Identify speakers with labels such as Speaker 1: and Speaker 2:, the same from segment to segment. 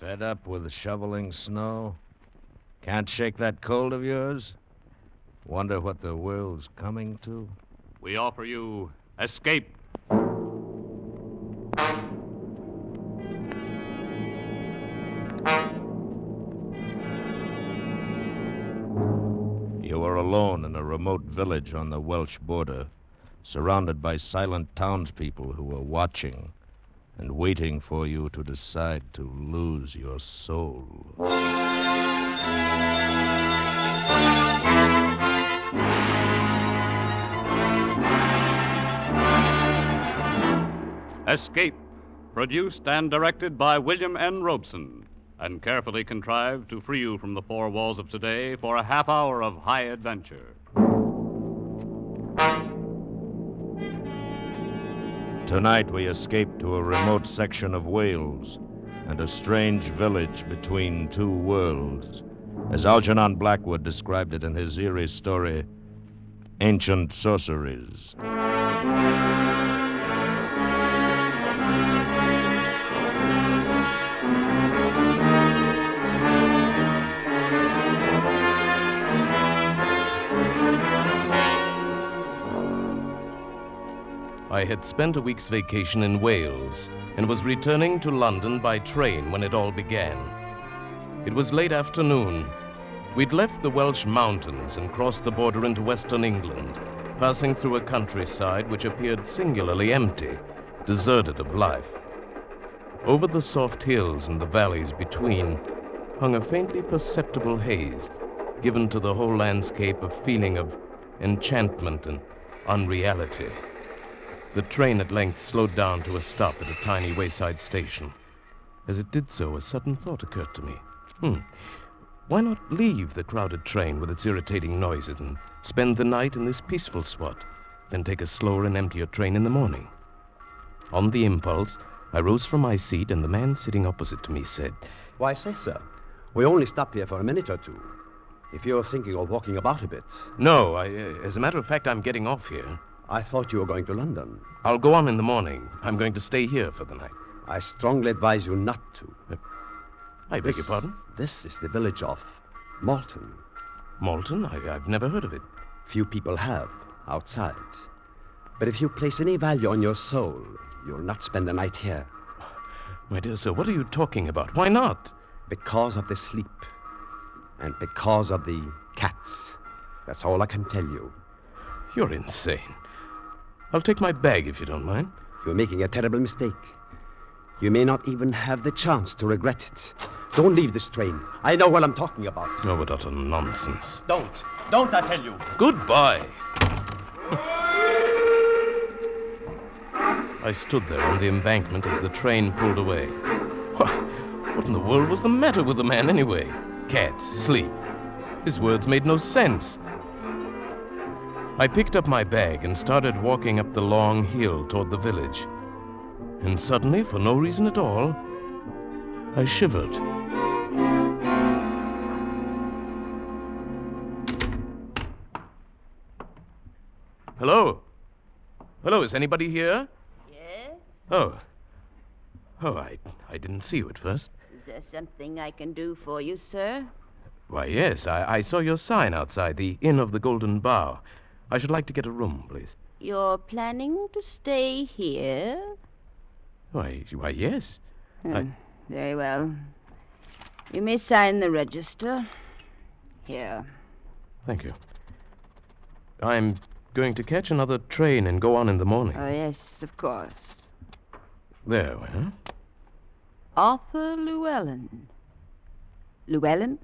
Speaker 1: Fed up with shoveling snow? Can't shake that cold of yours? Wonder what the world's coming to?
Speaker 2: We offer you Escape.
Speaker 1: You were alone in a remote village on the Welsh border, surrounded by silent townspeople who were watching and waiting for you to decide to lose your soul.
Speaker 2: Escape, produced and directed by William N. Robeson, and carefully contrived to free you from the four walls of today for a half hour of high adventure.
Speaker 1: Tonight we escape to a remote section of Wales and a strange village between two worlds, as Algernon Blackwood described it in his eerie story, Ancient Sorceries.
Speaker 3: I had spent a week's vacation in Wales and was returning to London by train when it all began. It was late afternoon. We'd left the Welsh mountains and crossed the border into western England, passing through a countryside which appeared singularly empty, deserted of life. Over the soft hills and the valleys between hung a faintly perceptible haze, given to the whole landscape a feeling of enchantment and unreality. The train at length slowed down to a stop at a tiny wayside station. As it did so, a sudden thought occurred to me. Why not leave the crowded train with its irritating noises and spend the night in this peaceful spot, then take a slower and emptier train in the morning? On the impulse, I rose from my seat, and the man sitting opposite to me said,
Speaker 4: Why, say, sir, we only stopped here for a minute or two. If you're thinking of walking about a bit.
Speaker 3: No, as a matter of fact, I'm getting off here.
Speaker 4: I thought you were going to London.
Speaker 3: I'll go on in the morning. I'm going to stay here for the night.
Speaker 4: I strongly advise you not to.
Speaker 3: I beg your pardon?
Speaker 4: This is the village of Malton.
Speaker 3: Malton? I've never heard of it.
Speaker 4: Few people have, outside. But if you place any value on your soul, you'll not spend the night here.
Speaker 3: My dear sir, what are you talking about? Why not?
Speaker 4: Because of the sleep. And because of the cats. That's all I can tell you.
Speaker 3: You're insane. I'll take my bag if you don't mind.
Speaker 4: You're making a terrible mistake. You may not even have the chance to regret it. Don't leave this train. I know what I'm talking about.
Speaker 3: Oh, what utter nonsense.
Speaker 4: Don't. Don't, I tell you.
Speaker 3: Goodbye. I stood there on the embankment as the train pulled away. What in the world was the matter with the man anyway? Cats, sleep. His words made no sense. I picked up my bag and started walking up the long hill toward the village. And suddenly, for no reason at all, I shivered. Hello? Hello, is anybody here?
Speaker 5: Yes?
Speaker 3: Oh, I didn't see you at first.
Speaker 5: Is there something I can do for you, sir?
Speaker 3: Why, yes, I saw your sign outside, the Inn of the Golden Bough. I should like to get a room, please.
Speaker 5: You're planning to stay here?
Speaker 3: Why, yes.
Speaker 5: Very well. You may sign the register. Here.
Speaker 3: Thank you. I'm going to catch another train and go on in the morning.
Speaker 5: Oh, yes, of course.
Speaker 3: There, well.
Speaker 5: Arthur Llewellyn. Llewellyn?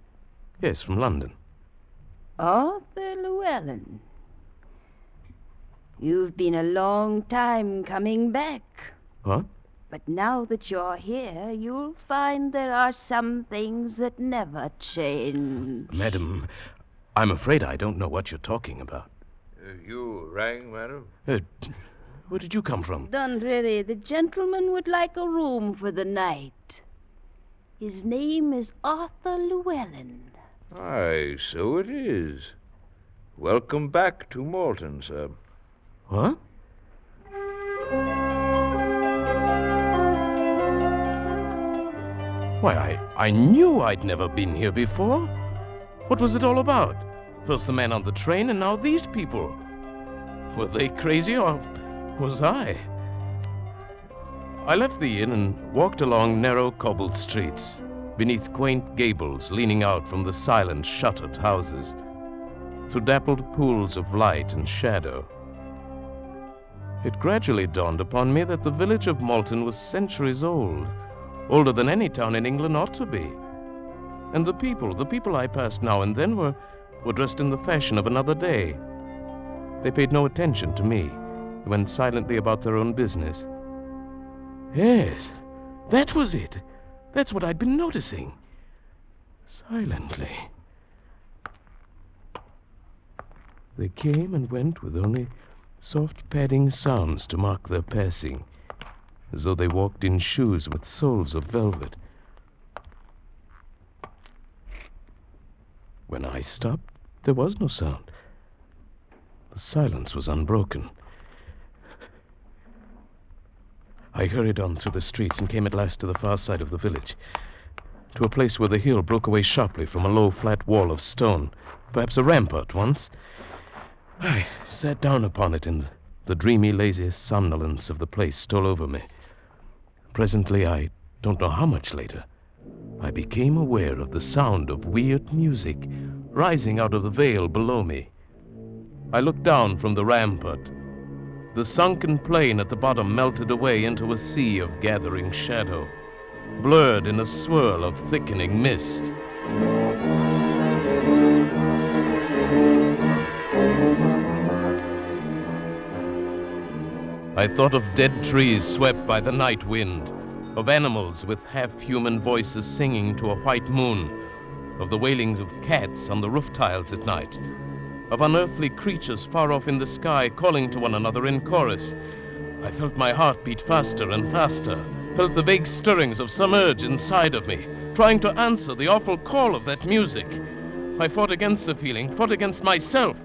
Speaker 3: Yes, from London.
Speaker 5: Arthur Llewellyn. You've been a long time coming back.
Speaker 3: What?
Speaker 5: But now that you're here, you'll find there are some things that never change.
Speaker 3: Madam, I'm afraid I don't know what you're talking about.
Speaker 1: You rang, madam?
Speaker 3: Where did you come from?
Speaker 5: Dundreary, the gentleman would like a room for the night. His name is Arthur Llewellyn.
Speaker 6: Aye, so it is. Welcome back to Malton, sir.
Speaker 3: What? Why, I knew I'd never been here before. What was it all about? First the man on the train, and now these people. Were they crazy, or was I? I left the inn and walked along narrow cobbled streets, beneath quaint gables leaning out from the silent, shuttered houses, through dappled pools of light and shadow. It gradually dawned upon me that the village of Malton was centuries old, older than any town in England ought to be. And the people I passed now and then were dressed in the fashion of another day. They paid no attention to me. They went silently about their own business. Yes, that was it. That's what I'd been noticing. Silently. They came and went with only soft padding sounds to mark their passing, as though they walked in shoes with soles of velvet. When I stopped, there was no sound. The silence was unbroken. I hurried on through the streets and came at last to the far side of the village, to a place where the hill broke away sharply from a low, flat wall of stone, perhaps a rampart once. I sat down upon it, and the dreamy, lazy somnolence of the place stole over me. Presently, I don't know how much later, I became aware of the sound of weird music rising out of the vale below me. I looked down from the rampart. The sunken plain at the bottom melted away into a sea of gathering shadow, blurred in a swirl of thickening mist. I thought of dead trees swept by the night wind, of animals with half-human voices singing to a white moon, of the wailings of cats on the roof tiles at night, of unearthly creatures far off in the sky calling to one another in chorus. I felt my heart beat faster and faster, felt the vague stirrings of some urge inside of me, trying to answer the awful call of that music. I fought against the feeling, fought against myself.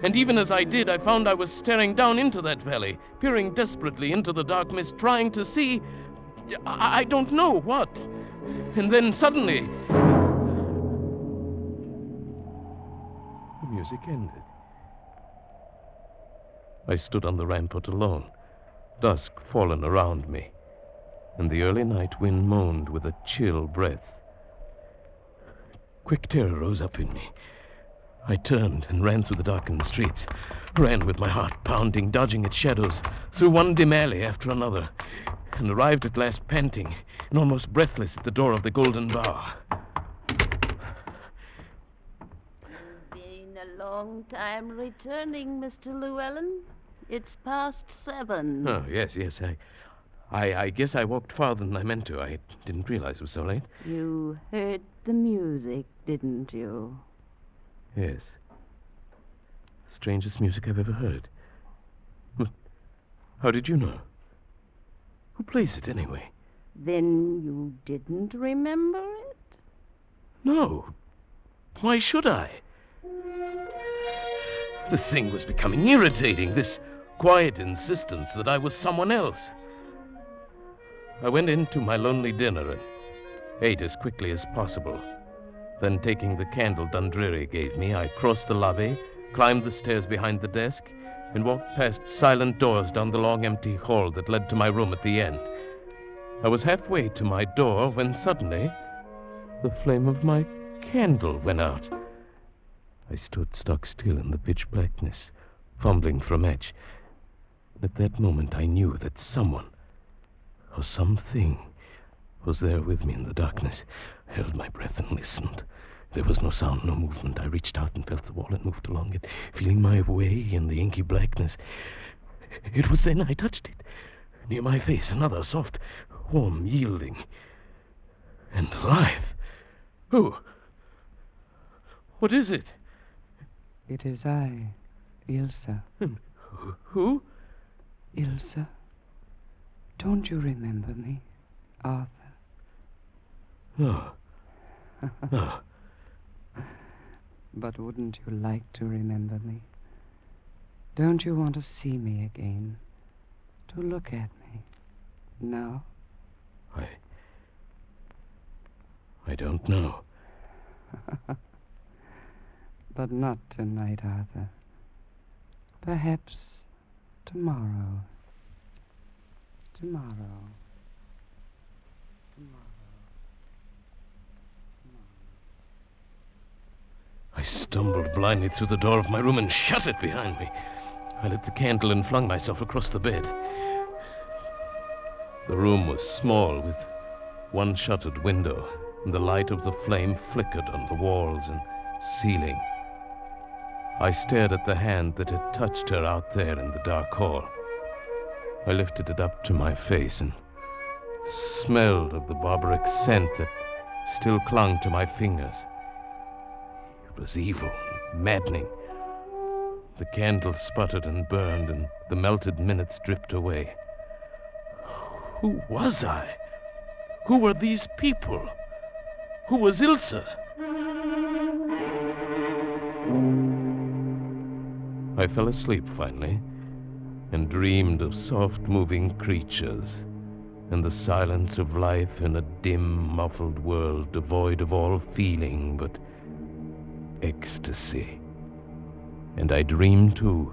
Speaker 3: And even as I did, I found I was staring down into that valley, peering desperately into the dark mist, trying to see, I don't know what. And then suddenly, the music ended. I stood on the rampart alone, dusk fallen around me, and the early night wind moaned with a chill breath. Quick terror rose up in me. I turned and ran through the darkened streets, ran with my heart pounding, dodging its shadows, through one dim alley after another, and arrived at last panting and almost breathless at the door of the Golden Bower.
Speaker 5: Been a long time returning, Mr. Llewellyn. It's past 7.
Speaker 3: Oh, yes. I guess I walked farther than I meant to. I didn't realize it was so late.
Speaker 5: You heard the music, didn't you?
Speaker 3: Yes. Strangest music I've ever heard. But how did you know? Who plays it, anyway?
Speaker 5: Then you didn't remember it?
Speaker 3: No. Why should I? The thing was becoming irritating, this quiet insistence that I was someone else. I went into my lonely dinner and ate as quickly as possible. Then, taking the candle Dundreary gave me, I crossed the lobby, climbed the stairs behind the desk, and walked past silent doors down the long empty hall that led to my room at the end. I was halfway to my door when suddenly the flame of my candle went out. I stood stock still in the pitch blackness, fumbling for a match. At that moment I knew that someone, or something, was there with me in the darkness. I held my breath and listened. There was no sound, no movement. I reached out and felt the wall and moved along it, feeling my way in the inky blackness. It was then I touched it. Near my face, another soft, warm, yielding, and alive. Who? What is it?
Speaker 7: It is I, Ilsa.
Speaker 3: And who?
Speaker 7: Ilsa. Don't you remember me, Arthur?
Speaker 3: No. No.
Speaker 7: But wouldn't you like to remember me? Don't you want to see me again? To look at me? No?
Speaker 3: don't know.
Speaker 7: But not tonight, Arthur. Perhaps tomorrow. Tomorrow.
Speaker 3: I stumbled blindly through the door of my room and shut it behind me. I lit the candle and flung myself across the bed. The room was small, with one shuttered window, and the light of the flame flickered on the walls and ceiling. I stared at the hand that had touched her out there in the dark hall. I lifted it up to my face and smelled of the barbaric scent that still clung to my fingers. It was evil and maddening. The candle sputtered and burned, and the melted minutes dripped away. Who was I? Who were these people? Who was Ilse? I fell asleep finally, and dreamed of soft-moving creatures, and the silence of life in a dim, muffled world devoid of all feeling but ecstasy. And I dreamed, too,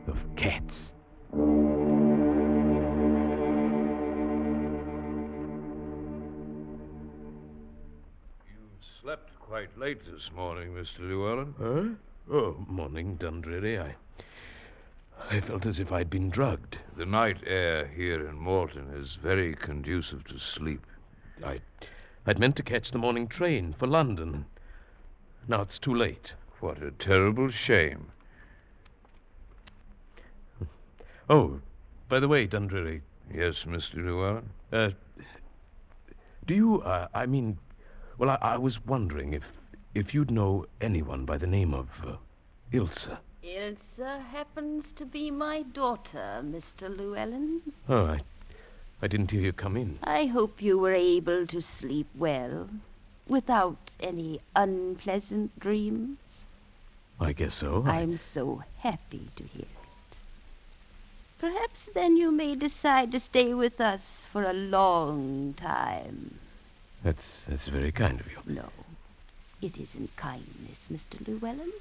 Speaker 3: of cats.
Speaker 6: Slept quite late this morning, Mr. Llewellyn.
Speaker 3: Huh? Oh, morning, Dundreary. I felt as if I'd been drugged.
Speaker 6: The night air here in Malton is very conducive to sleep.
Speaker 3: I'd meant to catch the morning train for London. Now it's too late.
Speaker 6: What a terrible shame.
Speaker 3: Oh, by the way, Dundreary.
Speaker 6: Yes, Mr. Llewellyn?
Speaker 3: Do you, well, I was wondering if you'd know anyone by the name of Ilse.
Speaker 5: Ilse happens to be my daughter, Mr. Llewellyn.
Speaker 3: Oh, I didn't hear you come in.
Speaker 5: I hope you were able to sleep well, without any unpleasant dreams.
Speaker 3: I guess so.
Speaker 5: I'm so happy to hear it. Perhaps then you may decide to stay with us for a long time.
Speaker 3: That's very kind of you.
Speaker 5: No, it isn't kindness, Mr. Llewellyn.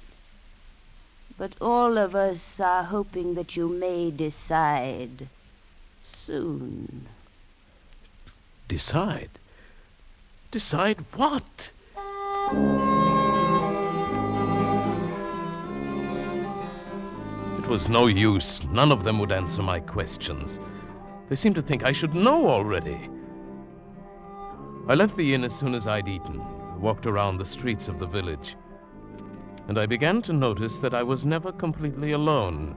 Speaker 5: But all of us are hoping that you may decide soon.
Speaker 3: Decide? Decide what? It was no use. None of them would answer my questions. They seemed to think I should know already. I left the inn as soon as I'd eaten, walked around the streets of the village, and I began to notice that I was never completely alone.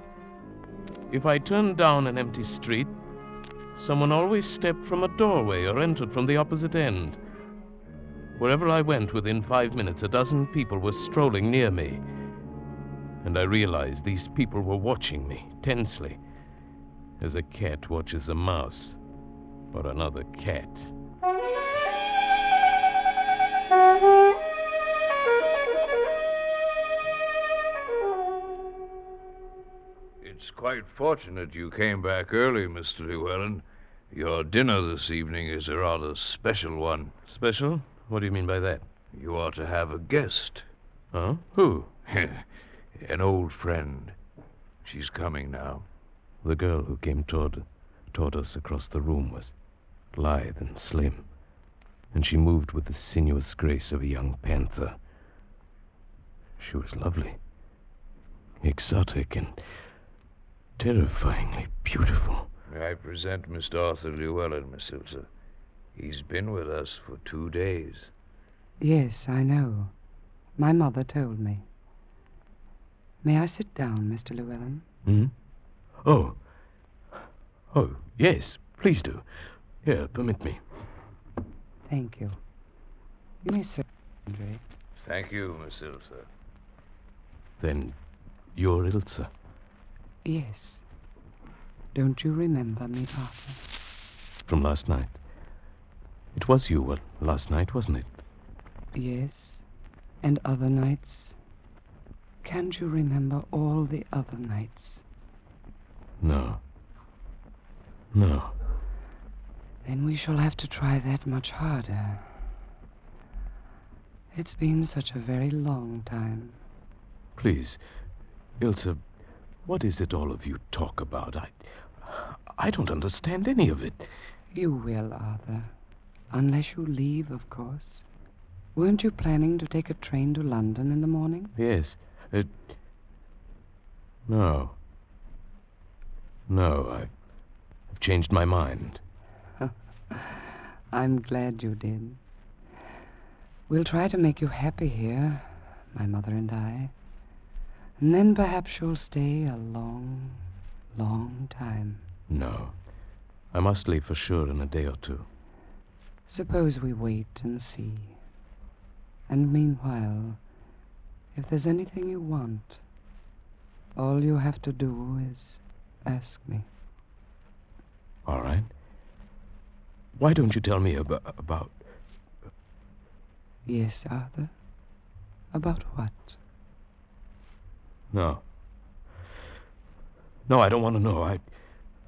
Speaker 3: If I turned down an empty street, someone always stepped from a doorway or entered from the opposite end. Wherever I went, within 5 minutes, a dozen people were strolling near me. And I realized these people were watching me, tensely, as a cat watches a mouse or another cat.
Speaker 6: It's quite fortunate you came back early, Mr. Llewellyn. Your dinner this evening is a rather special one.
Speaker 3: Special? What do you mean by that?
Speaker 6: You are to have a guest.
Speaker 3: Huh? Who?
Speaker 6: An old friend. She's coming now.
Speaker 3: The girl who came toward us across the room was lithe and slim, and she moved with the sinuous grace of a young panther. She was lovely, exotic, and terrifyingly beautiful.
Speaker 6: May I present Mr. Arthur Llewellyn, Miss Ilse? He's been with us for 2 days.
Speaker 7: Yes, I know. My mother told me. May I sit down, Mr. Llewellyn?
Speaker 3: Hmm? Oh, yes, please do. Here, permit me.
Speaker 7: Thank you. You may sit, Andre.
Speaker 6: Thank you, Miss Ilse.
Speaker 3: Then you're Ilse?
Speaker 7: Yes. Don't you remember me, Arthur?
Speaker 3: From last night. It was you last night, wasn't it?
Speaker 7: Yes. And other nights? Can't you remember all the other nights?
Speaker 3: No.
Speaker 7: Then we shall have to try that much harder. It's been such a very long time.
Speaker 3: Please, Ilse, what is it all of you talk about? I don't understand any of it.
Speaker 7: You will, Arthur. Unless you leave, of course. Weren't you planning to take a train to London in the morning?
Speaker 3: Yes. No. No, I've changed my mind.
Speaker 7: I'm glad you did. We'll try to make you happy here, my mother and I. And then perhaps you'll stay a long, long time.
Speaker 3: No. I must leave for sure in a day or two.
Speaker 7: Suppose we wait and see. And meanwhile, if there's anything you want, all you have to do is ask me.
Speaker 3: All right. Why don't you tell me about...
Speaker 7: Yes, Arthur? About what?
Speaker 3: No. No, I don't want to know.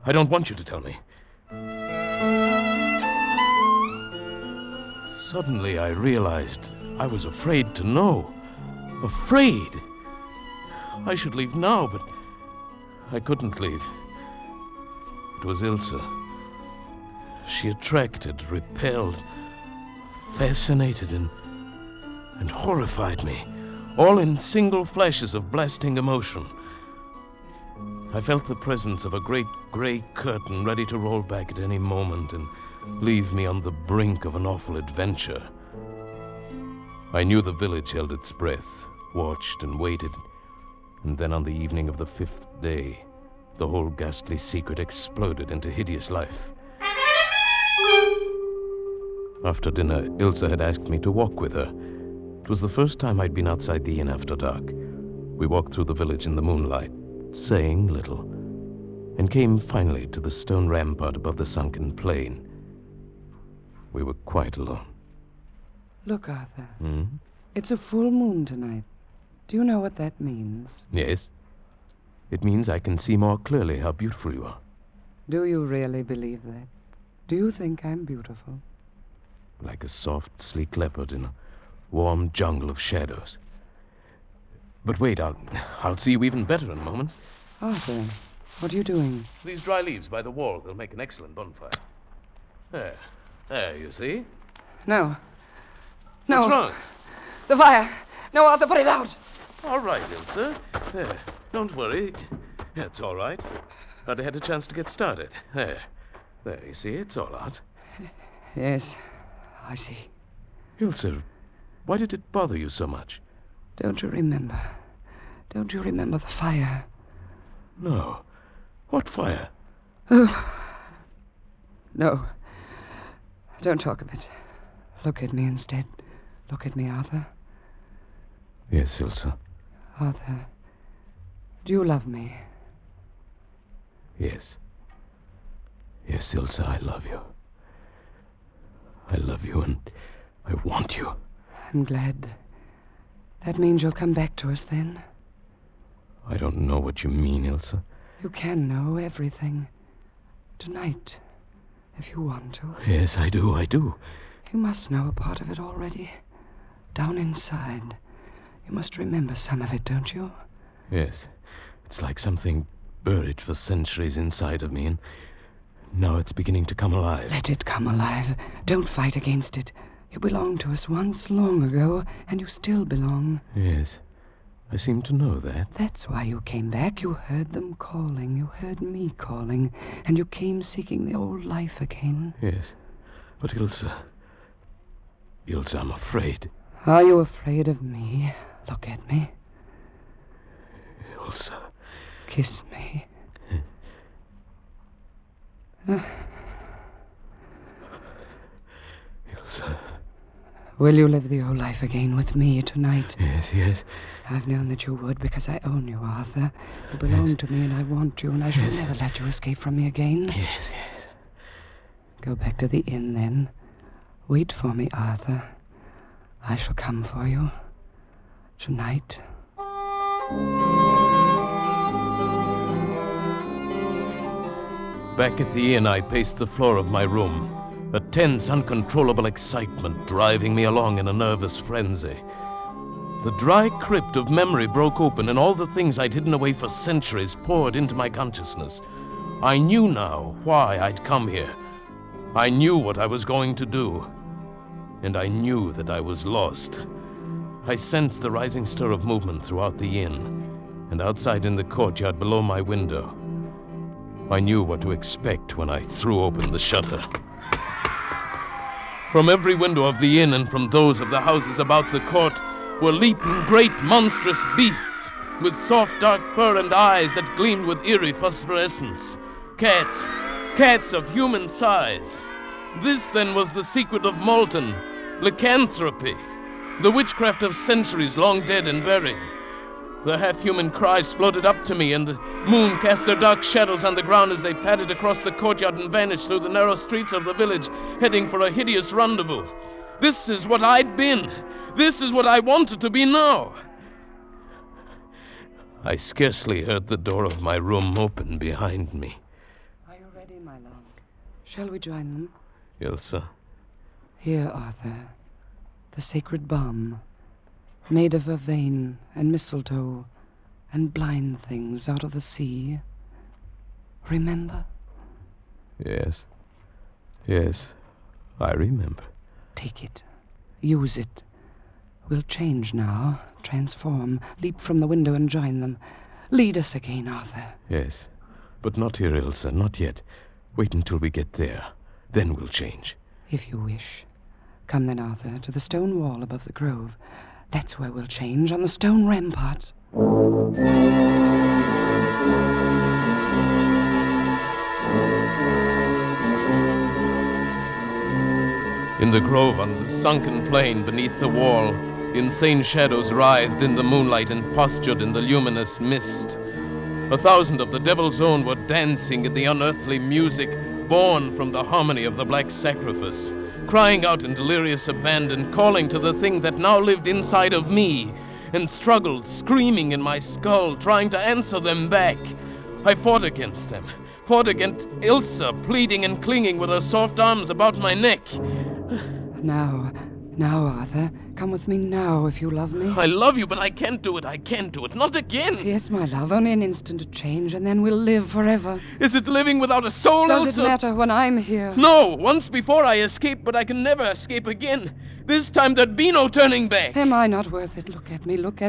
Speaker 3: I don't want you to tell me. Suddenly I realized I was afraid to know. Afraid. I should leave now, but I couldn't leave. It was Ilse. She attracted, repelled, fascinated, and horrified me, all in single flashes of blasting emotion. I felt the presence of a great gray curtain ready to roll back at any moment and leave me on the brink of an awful adventure. I knew the village held its breath, watched and waited, and then on the evening of the 5th day, the whole ghastly secret exploded into hideous life. After dinner, Ilse had asked me to walk with her. It was the first time I'd been outside the inn after dark. We walked through the village in the moonlight, saying little, and came finally to the stone rampart above the sunken plain. We were quite alone.
Speaker 7: Look, Arthur.
Speaker 3: Hmm?
Speaker 7: It's a full moon tonight. Do you know what that means?
Speaker 3: Yes. It means I can see more clearly how beautiful you are.
Speaker 7: Do you really believe that? Do you think I'm beautiful?
Speaker 3: Like a soft, sleek leopard in a warm jungle of shadows. But wait, I'll see you even better in a moment.
Speaker 7: Arthur, what are you doing?
Speaker 3: These dry leaves by the wall, they'll make an excellent bonfire. There, you see?
Speaker 7: No. No.
Speaker 3: What's wrong?
Speaker 7: The fire. No, Arthur, put it out.
Speaker 3: All right, Ilse. There, don't worry. It's all right. Hardly had a chance to get started. There, you see, it's all out.
Speaker 7: Yes, I see.
Speaker 3: Ilse, why did it bother you so much?
Speaker 7: Don't you remember? Don't you remember the fire?
Speaker 3: No. What fire?
Speaker 7: Oh. No. Don't talk of it. Look at me instead. Look at me, Arthur.
Speaker 3: Yes, Ilse.
Speaker 7: Arthur, do you love me?
Speaker 3: Yes. Yes, Ilse, I love you. I love you and I want you.
Speaker 7: I'm glad. That means you'll come back to us then.
Speaker 3: I don't know what you mean, Ilse.
Speaker 7: You can know everything. Tonight, if you want to.
Speaker 3: Yes, I do.
Speaker 7: You must know a part of it already. Down inside. You must remember some of it, don't you?
Speaker 3: Yes. It's like something buried for centuries inside of me, and now it's beginning to come alive.
Speaker 7: Let it come alive. Don't fight against it. You belonged to us once long ago, and you still belong.
Speaker 3: Yes. I seem to know that.
Speaker 7: That's why you came back. You heard them calling. You heard me calling. And you came seeking the old life again.
Speaker 3: Yes. But Ilse, I'm afraid.
Speaker 7: Are you afraid of me? Look at me.
Speaker 3: Ilse.
Speaker 7: Kiss me.
Speaker 3: Ilse.
Speaker 7: Will you live the old life again with me tonight?
Speaker 3: Yes.
Speaker 7: I've known that you would because I own you, Arthur. You belong to me and I want you, and I shall never let you escape from me again.
Speaker 3: Yes.
Speaker 7: Go back to the inn, then. Wait for me, Arthur. I shall come for you. Tonight.
Speaker 3: Back at the inn, I paced the floor of my room. a tense, uncontrollable excitement driving me along in a nervous frenzy. The dry crypt of memory broke open, and all the things I'd hidden away for centuries poured into my consciousness. I knew now why I'd come here. I knew what I was going to do. And I knew that I was lost. I sensed the rising stir of movement throughout the inn, and outside in the courtyard below my window. I knew what to expect when I threw open the shutter. From every window of the inn and from those of the houses about the court were leaping great monstrous beasts with soft dark fur and eyes that gleamed with eerie phosphorescence. Cats of human size. This then was the secret of Malton, lycanthropy, the witchcraft of centuries long dead and buried. The half-human cries floated up to me, and the moon cast their dark shadows on the ground as they padded across the courtyard and vanished through the narrow streets of the village, heading for a hideous rendezvous. This is what I'd been. This is what I wanted to be now. I scarcely heard the door of my room open behind me.
Speaker 7: Are you ready, my love? Shall we join them?
Speaker 3: Ilsa?
Speaker 7: Here, Arthur, the sacred balm, made of vervain and mistletoe and blind things out of the sea. Remember?
Speaker 3: Yes. Yes, I remember.
Speaker 7: Take it. Use it. We'll change now, transform, leap from the window and join them. Lead us again, Arthur.
Speaker 3: Yes, but not here, Ilsa, not yet. Wait until we get there. Then we'll change.
Speaker 7: If you wish. Come then, Arthur, to the stone wall above the grove. That's where we'll change, on the stone rampart.
Speaker 3: In the grove on the sunken plain beneath the wall, insane shadows writhed in the moonlight and postured in the luminous mist. 1,000 of the Devil's Own were dancing in the unearthly music born from the harmony of the black sacrifice, crying out in delirious abandon, calling to the thing that now lived inside of me, and struggled, screaming in my skull, trying to answer them back. I fought against them, fought against Ilsa, pleading and clinging with her soft arms about my neck.
Speaker 7: Now, Arthur, come with me now if you love me.
Speaker 3: I love you, but I can't do it, not again.
Speaker 7: Yes, my love, only an instant to change, and then we'll live forever.
Speaker 3: Is it living without a soul, Ilsa?
Speaker 7: Does it matter when I'm here?
Speaker 3: No, once before I escaped, but I can never escape again. This time there'd be no turning back.
Speaker 7: Am I not worth it? Look at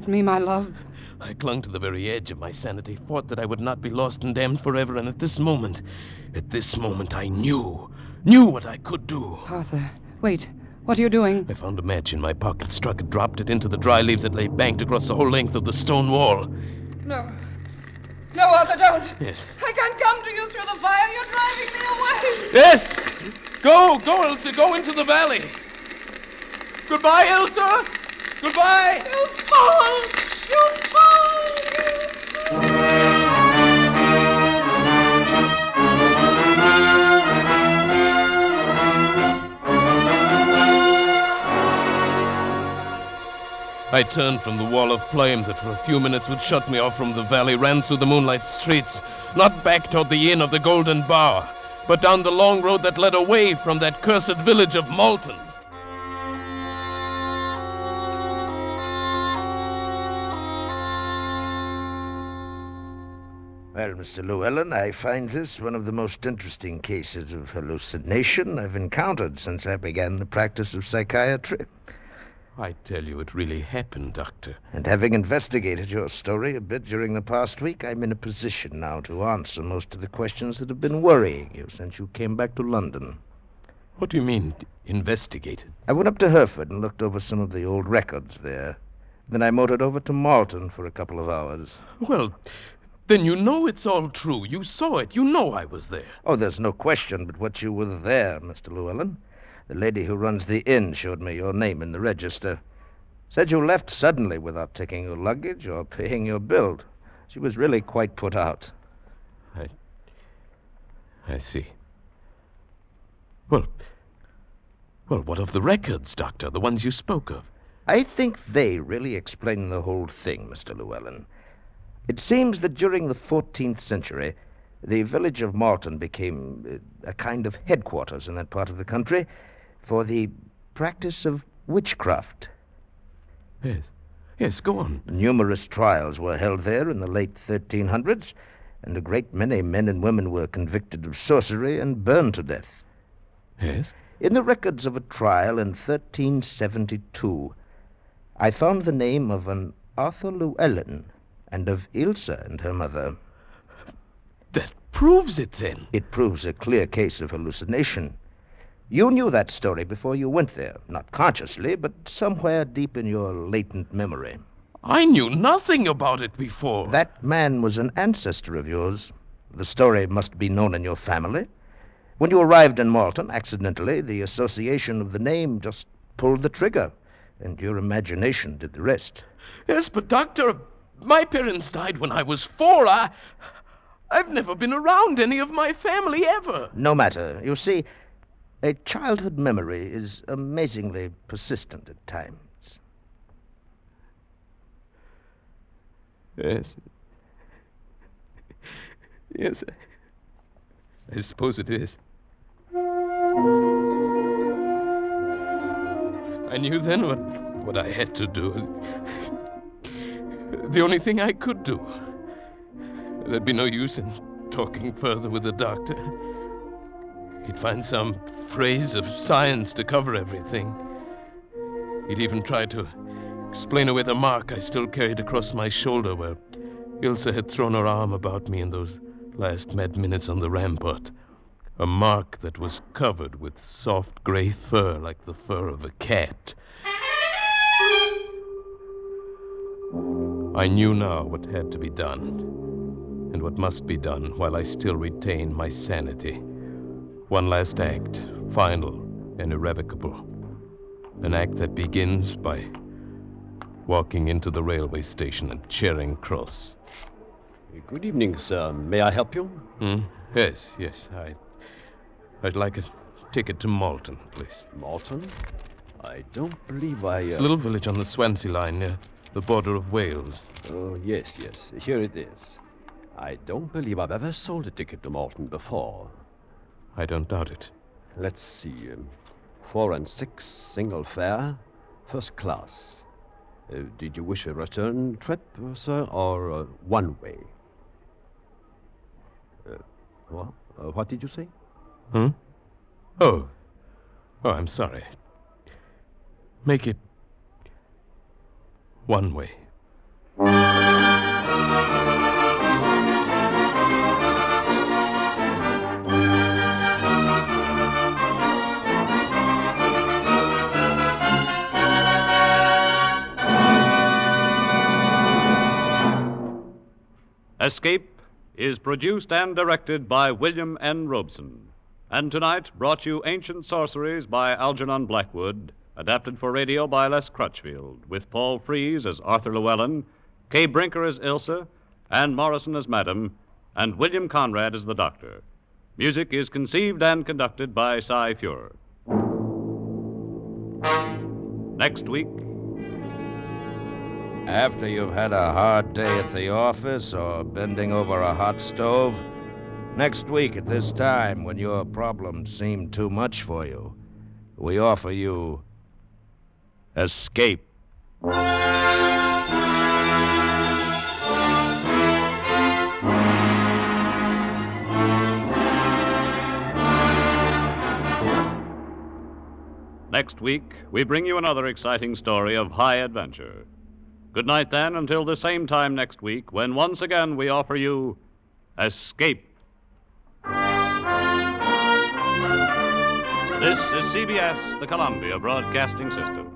Speaker 7: me, my love.
Speaker 3: I clung to the very edge of my sanity, fought that I would not be lost and damned forever, and at this moment I knew what I could do.
Speaker 7: Arthur, wait. What are you doing?
Speaker 3: I found a match in my pocket, struck it, dropped it into the dry leaves that lay banked across the whole length of the stone wall.
Speaker 7: No, Arthur, don't.
Speaker 3: Yes.
Speaker 7: I can't come to you through the fire. You're driving me away.
Speaker 3: Yes! Go, Ilsa, go into the valley. Goodbye, Ilsa! Goodbye!
Speaker 7: You fool! You fool!
Speaker 3: I turned from the wall of flame that for a few minutes would shut me off from the valley, ran through the moonlight streets, not back toward the Inn of the Golden Bower, but down the long road that led away from that cursed village of Malton.
Speaker 1: Well, Mr. Llewellyn, I find this one of the most interesting cases of hallucination I've encountered since I began the practice of psychiatry.
Speaker 3: I tell you, it really happened, Doctor.
Speaker 1: And having investigated your story a bit during the past week, I'm in a position now to answer most of the questions that have been worrying you since you came back to London.
Speaker 3: What do you mean, investigated?
Speaker 1: I went up to Hereford and looked over some of the old records there. Then I motored over to Malton for a couple of hours.
Speaker 3: Well, then you know it's all true. You saw it. You know I was there.
Speaker 1: Oh, there's no question but what you were there, Mr. Llewellyn. The lady who runs the inn showed me your name in the register. Said you left suddenly without taking your luggage or paying your bill. She was really quite put out.
Speaker 3: I see. Well, what of the records, Doctor, the ones you spoke of?
Speaker 1: I think they really explain the whole thing, Mr. Llewellyn. It seems that during the 14th century, The village of Malton became a kind of headquarters in that part of the country for the practice of witchcraft.
Speaker 3: Yes. Yes, go on.
Speaker 1: Numerous trials were held there in the late 1300s, and a great many men and women were convicted of sorcery and burned to death.
Speaker 3: Yes?
Speaker 1: In the records of a trial in 1372, I found the name of an Arthur Llewellyn and of Ilsa and her mother.
Speaker 3: That proves it, then.
Speaker 1: It proves a clear case of hallucination. You knew that story before you went there, not consciously, but somewhere deep in your latent memory.
Speaker 3: I knew nothing about it before.
Speaker 1: That man was an ancestor of yours. The story must be known in your family. When you arrived in Malton, accidentally, the association of the name just pulled the trigger, and your imagination did the rest.
Speaker 3: Yes, but Doctor, my parents died when I was 4. I've never been around any of my family ever.
Speaker 1: No matter. You see, a childhood memory is amazingly persistent at times.
Speaker 3: Yes. Yes, I suppose it is. I knew then what I had to do. The only thing I could do. There'd be no use in talking further with the doctor. He'd find some phrase of science to cover everything. He'd even try to explain away the mark I still carried across my shoulder where Ilsa had thrown her arm about me in those last mad minutes on the rampart. A mark that was covered with soft gray fur like the fur of a cat. I knew now what had to be done, and what must be done while I still retain my sanity. One last act, final and irrevocable. An act that begins by walking into the railway station at Charing Cross.
Speaker 4: Good evening, sir. May I help you?
Speaker 3: Yes. I'd like a ticket to Malton, please.
Speaker 4: Malton? I don't believe
Speaker 3: It's a little village on the Swansea line near the border of Wales.
Speaker 4: Oh, yes. Here it is. I don't believe I've ever sold a ticket to Malton before.
Speaker 3: I don't doubt it.
Speaker 4: Let's see. 4 and 6, single fare, first class. Did you wish a return trip, sir, or one way? What did you say?
Speaker 3: Oh, I'm sorry. Make it one way.
Speaker 2: Escape is produced and directed by William N. Robeson. And tonight brought you Ancient Sorceries by Algernon Blackwood, adapted for radio by Les Crutchfield, with Paul Frees as Arthur Llewellyn, Kay Brinker as Ilsa, Ann Morrison as Madam, and William Conrad as the Doctor. Music is conceived and conducted by Cy Fuhrer. Next week,
Speaker 1: After you've had a hard day at the office or bending over a hot stove, next week at this time, when your problems seem too much for you, we offer you Escape.
Speaker 2: Next week, we bring you another exciting story of high adventure. Good night, then, until the same time next week, when once again we offer you Escape. This is CBS, the Columbia Broadcasting System.